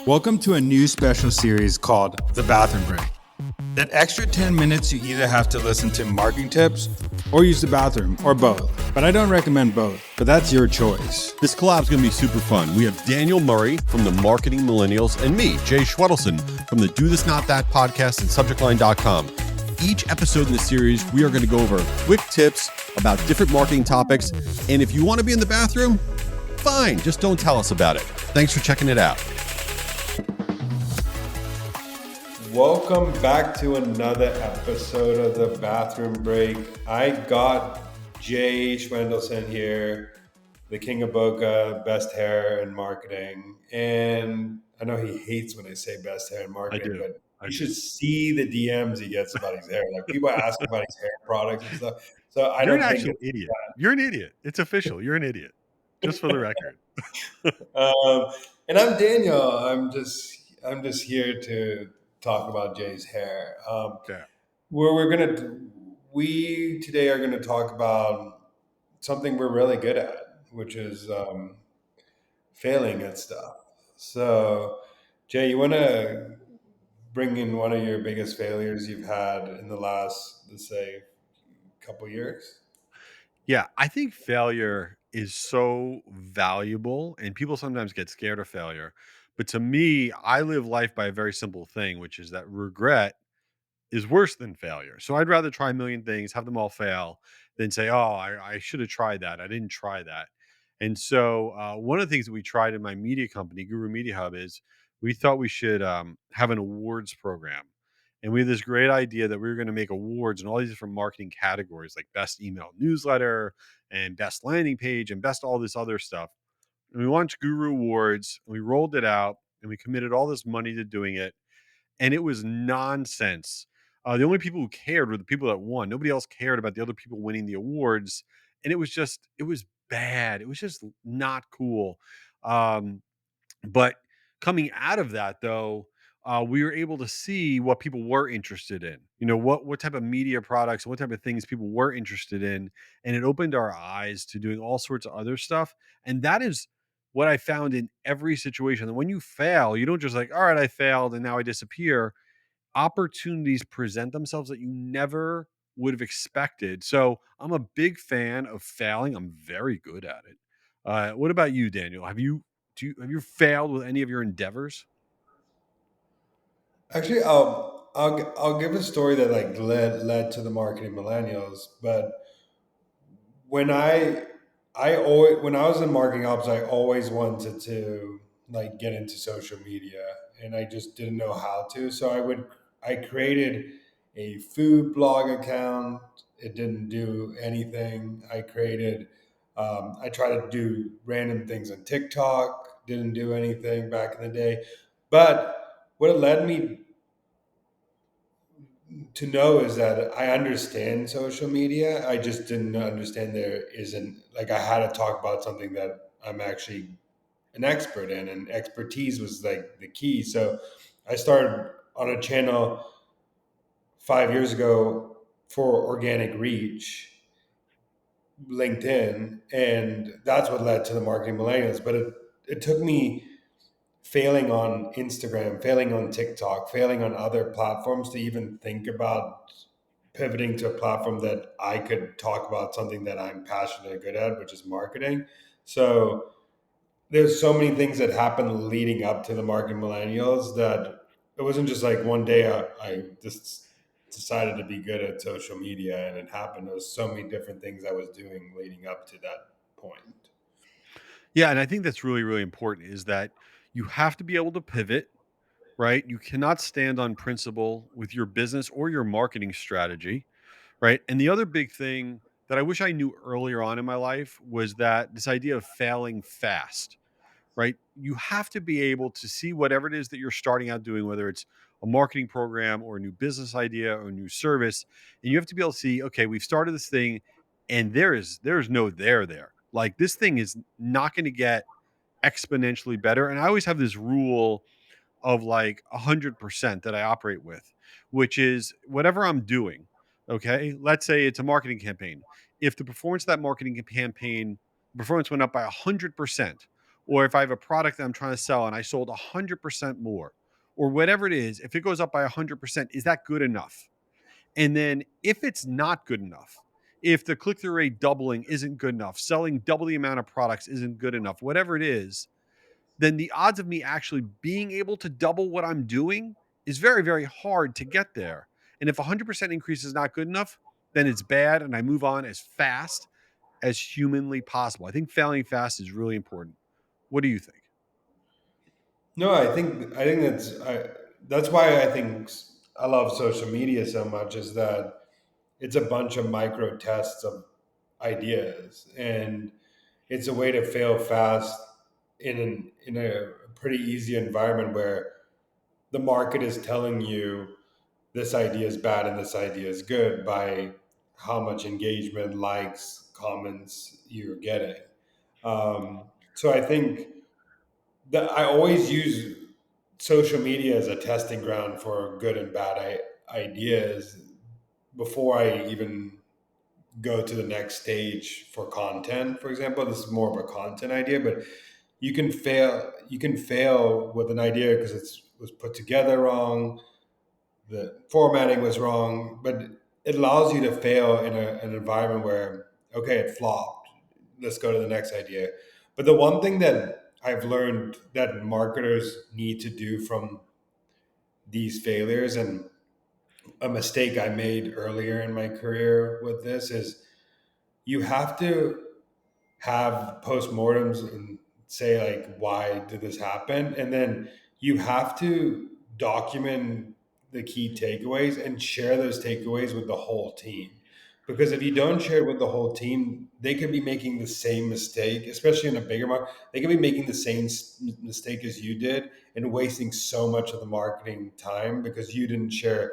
Welcome to a new special series called The Bathroom Break. That extra 10 minutes you either have to listen to marketing tips or use the bathroom or both. But I don't recommend both, but that's your choice. This collab's going to be super fun. We have Daniel Murray from the Marketing Millennials and me, Jay Schwedelson from the Do This Not That podcast and subjectline.com. Each episode in the series, we are going to go over quick tips about different marketing topics. And if you want to be in the bathroom, fine, just don't tell us about it. Thanks for checking it out. Welcome back to another episode of The Bathroom Break. I got Jay Schwedelson here, the king of Boca, best hair in marketing. And I know he hates when I say best hair in marketing, but you should see the DMs he gets about his hair. Like people ask about his hair products and stuff. So You're an actual idiot. You're an idiot. It's official. You're an idiot. Just for the record. And I'm Daniel. I'm just here to talk about Jay's hair. We today are gonna talk about something we're really good at, which is failing at stuff. So, Jay, you want to bring in one of your biggest failures you've had in the last, let's say, couple years? Yeah, I think failure is so valuable, and people sometimes get scared of failure. But to me, I live life by a very simple thing, which is that regret is worse than failure. So I'd rather try a million things, have them all fail, than say, "Oh, I should have tried that. I didn't try that." And so one of the things that we tried in my media company, Guru Media Hub, is we thought we should have an awards program. And we had this great idea that we were going to make awards in all these different marketing categories, like best email newsletter and best landing page and best all this other stuff. And we launched Guru Awards, and we rolled it out, and we committed all this money to doing it, and it was nonsense. The only people who cared were the people that won. Nobody else cared about the other people winning the awards, and it was bad. It was just not cool. Um, but coming out of that, though, we were able to see what people were interested in. You know, what type of media products, what type of things people were interested in, and it opened our eyes to doing all sorts of other stuff. And that is what I found in every situation. That when you fail, you don't just like, all right, I failed and now I disappear. Opportunities present themselves that you never would have expected. So I'm a big fan of failing. I'm very good at it. What about you, Daniel? Have you failed with any of your endeavors? Actually, I'll give a story that like led to the Marketing Millennials, but when I always when I was in marketing ops, I always wanted to like get into social media, and I just didn't know how to. So I created a food blog account. It didn't do anything. I tried to do random things on TikTok. Didn't do anything back in the day. But what it led me to know is that I understand social media. I just didn't understand there isn't like I had to talk about something that I'm actually an expert in, and expertise was like the key. So I started on a channel 5 years ago for organic reach, LinkedIn, and that's what led to the Marketing Millennials. But it took me failing on Instagram, failing on TikTok, failing on other platforms to even think about pivoting to a platform that I could talk about something that I'm passionate and good at, which is marketing. So there's so many things that happened leading up to the Marketing Millennials that it wasn't just like one day I just decided to be good at social media and it happened. There was so many different things I was doing leading up to that point. Yeah, and I think that's really, really important is that you have to be able to pivot, right? You cannot stand on principle with your business or your marketing strategy, right? And the other big thing that I wish I knew earlier on in my life was that this idea of failing fast, right? You have to be able to see whatever it is that you're starting out doing, whether it's a marketing program or a new business idea or a new service, and you have to be able to see, okay, we've started this thing, and there is no there there. Like this thing is not going to get exponentially better. And I always have this rule of like 100% that I operate with, which is whatever I'm doing. Okay. Let's say it's a marketing campaign. If the performance of that marketing campaign performance went up by 100%, Or if I have a product that I'm trying to sell and I sold 100% more, or whatever it is, if it goes up by 100%, is that good enough? And then if it's not good enough, if the click through rate doubling isn't good enough, selling double the amount of products isn't good enough, whatever it is, then the odds of me actually being able to double what I'm doing is very, very hard to get there. And if 100% increase is not good enough, then it's bad. And I move on as fast as humanly possible. I think failing fast is really important. What do you think? No, I think that's why I think I love social media so much, is that it's a bunch of micro tests of ideas, and it's a way to fail fast in a pretty easy environment where the market is telling you this idea is bad and this idea is good by how much engagement, likes, comments you're getting. So I think that I always use social media as a testing ground for good and bad ideas before I even go to the next stage for content. For example, this is more of a content idea, but you can fail with an idea because it was put together wrong, the formatting was wrong, but it allows you to fail in an environment where, okay, it flopped, let's go to the next idea. But the one thing that I've learned that marketers need to do from these failures, and a mistake I made earlier in my career with this, is you have to have postmortems and say, like, why did this happen, and then you have to document the key takeaways and share those takeaways with the whole team, because if you don't share it with the whole team, they could be making the same mistake, especially in a bigger market. They could be making the same mistake as you did and wasting so much of the marketing time because you didn't share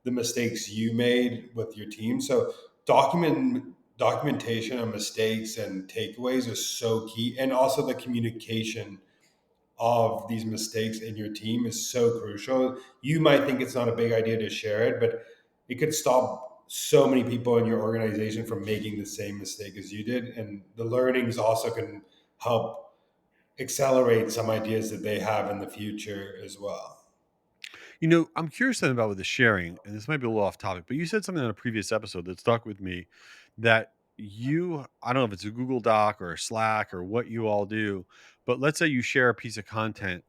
the mistakes you made with your team. So documentation of mistakes and takeaways is so key, and also the communication of these mistakes in your team is so crucial. You might think it's not a big idea to share it, but it could stop so many people in your organization from making the same mistake as you did, and the learnings also can help accelerate some ideas that they have in the future as well. I'm curious then about with the sharing, and this might be a little off topic, but you said something on a previous episode that stuck with me that I don't know if it's a Google Doc or a Slack or what you all do, but let's say you share a piece of content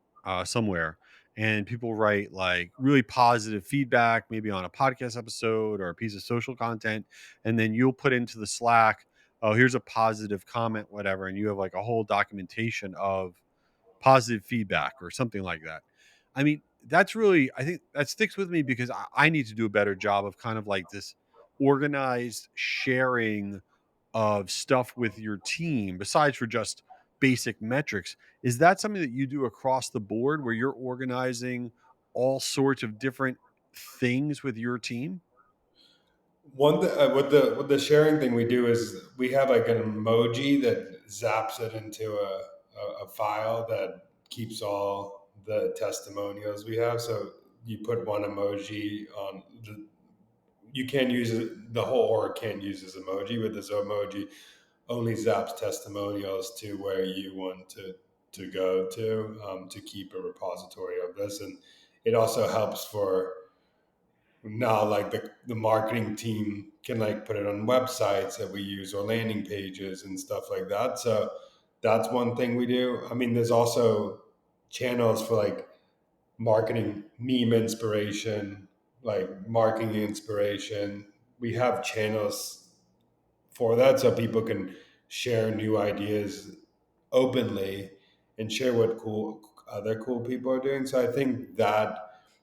somewhere and people write like really positive feedback, maybe on a podcast episode or a piece of social content, and then you'll put into the Slack, oh, here's a positive comment, whatever, and you have like a whole documentation of positive feedback or something like that. I mean, that's really, I think that sticks with me because I need to do a better job of kind of like this organized sharing of stuff with your team, besides for just basic metrics. Is that something that you do across the board where you're organizing all sorts of different things with your team? With the sharing thing we do is we have like an emoji that zaps it into a file that keeps all the testimonials we have. So you put one emoji on you can use the whole org can't use this emoji, but this emoji only zaps testimonials to where you want to go to keep a repository of this. And it also helps for now, like the marketing team can like put it on websites that we use or landing pages and stuff like that. So that's one thing we do. I mean, there's also channels for like marketing meme inspiration, like marketing inspiration. We have channels for that so people can share new ideas openly and share what other cool people are doing. So I think that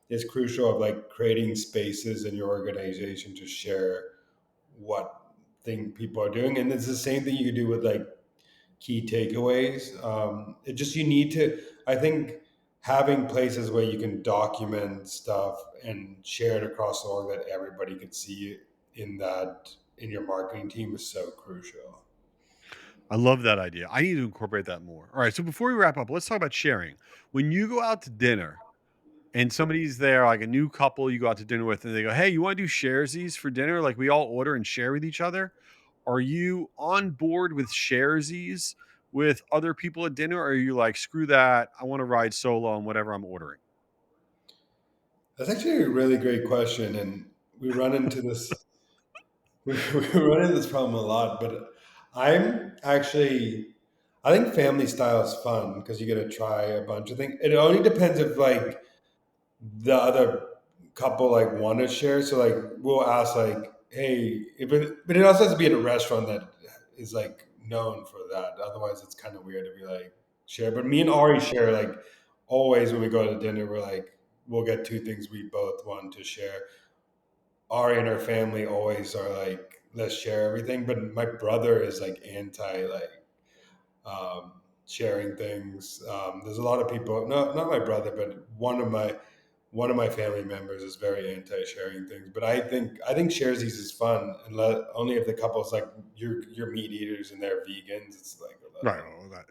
is crucial, of like creating spaces in your organization to share what thing people are doing. And it's the same thing you could do with like key takeaways. It just, you need to, I think, having places where you can document stuff and share it across the org that everybody could see it in your marketing team is so crucial. I love that idea. I need to incorporate that more. All right. So before we wrap up, let's talk about sharing. When you go out to dinner, and somebody's there, like a new couple you go out to dinner with, and they go, "Hey, you want to do sharesies for dinner? Like we all order and share with each other." Are you on board with sharesies with other people at dinner, or are you like, screw that, I want to ride solo on whatever I'm ordering? That's actually a really great question, and we run into this. We run into this problem a lot, but I'm actually, I think family style is fun because you get to try a bunch of things. It only depends if like the other couple like want to share. So like we'll ask like, hey, but it also has to be at a restaurant that is like known for that. Otherwise, it's kind of weird to be like share. But me and Ari share like always when we go to dinner. We're like we'll get two things we both want to share. Ari and her family always are like, let's share everything. But my brother is like anti like sharing things. There's a lot of people, not my brother, but one of my family members is very anti-sharing things. But I think sharesies is fun, and only if the couple's like you're meat eaters and they're vegans. It's like a Right. little Well,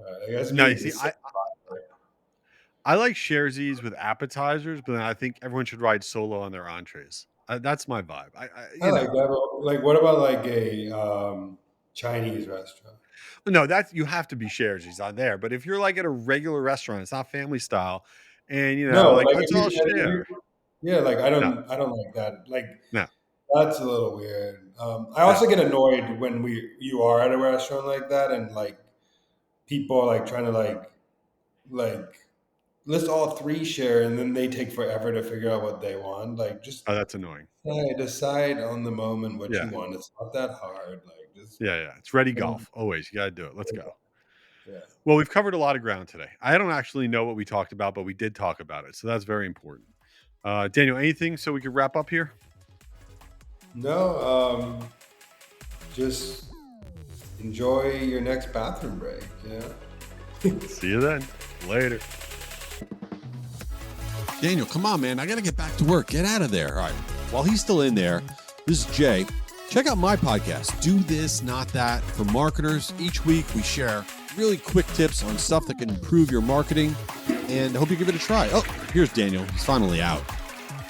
hard. I guess now me. you see, I like sharesies with appetizers, but then I think everyone should ride solo on their entrees. That's my vibe. I like that. But, like, what about like a Chinese restaurant? No, that's, you have to be sharesies on there. But if you're like at a regular restaurant, it's not family style, and No, like, like let's all share. yeah, like No, I don't like that. Like no, that's a little weird. I no. also get annoyed when you are at a restaurant like that and like people are like trying to like let's all three share and then they take forever to figure out what they want. Like just Oh, that's annoying. decide on the moment what Yeah, you want. It's not that hard. Like just yeah, yeah. It's ready um, golf. Always, you got to do it. Let's go. yeah. Well, we've covered a lot of ground today. I don't actually know what we talked about, but we did talk about it, so that's very important. Daniel, anything so we could wrap up here? No, just enjoy your next bathroom break, you know? See you then. Later. Daniel, come on, man. I got to get back to work. Get out of there. All right. While he's still in there, this is Jay. Check out my podcast, Do This, Not That, for marketers. Each week, we share really quick tips on stuff that can improve your marketing, and I hope you give it a try. Oh, here's Daniel. He's finally out.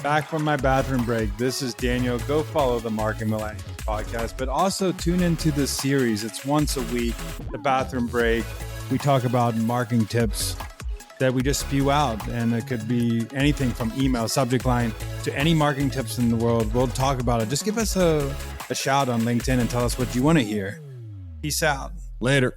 Back from my bathroom break. This is Daniel. Go follow the Marketing Millennials podcast, but also tune into this series. It's once a week, the bathroom break. We talk about marketing tips that we just spew out, and it could be anything from email, subject line, to any marketing tips in the world. We'll talk about it. Just give us a shout on LinkedIn and tell us what you want to hear. Peace out. Later.